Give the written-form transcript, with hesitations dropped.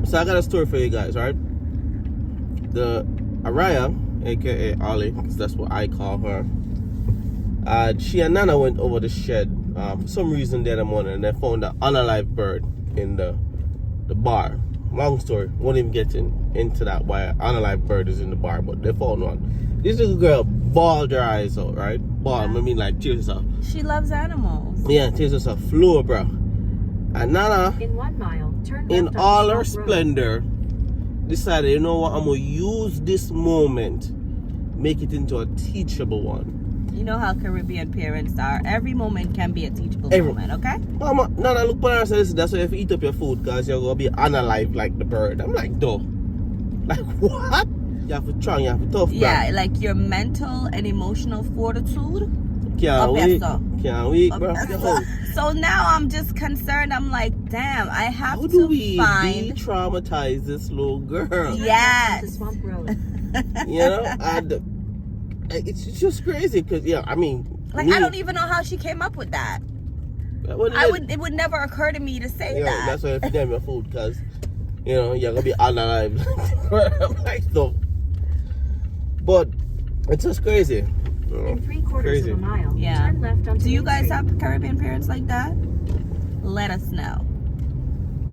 So I got a story for you guys, right? The Ariah, aka Ollie, because that's what I call her. She and Nana went over the shed for some reason the other morning, and they found an unalive bird in the bar. Long story, won't even get into that why an unalive bird is in the bar, but they found one. This little girl bawled her eyes out, right? Bawled, I mean like tears herself. She loves animals. Yeah, tears herself flew, bro. And Nana, in 1 mile, turn in left all on her Swamp Road. splendor, decided, you know what, I'm gonna use this moment, make it into a teachable one. You know how Caribbean parents are. Every moment can be a teachable moment, okay? Mama, Nana look at her and says, that's why you have to eat up your food, because you're gonna be unalive like the bird. I'm like, duh. Like, what? You have to try, you have to tough. Yeah, bro. Like your mental and emotional fortitude. Can't wait. Can't wait, bro. So now I'm just concerned. I'm like, damn, I have How to do we find. de-traumatize this little girl? Yes. Swamp Road. You know, it's just crazy because, yeah, I mean, like, I don't even know how she came up with that. It would never occur to me to say that. That's why I feed them your food, because, you know, you're gonna be unalive. I'm like, no. But it's just crazy. You know, In 3/4 of a mile, yeah. turn left on Do you Main guys Street. have Caribbean parents like that? Let us know.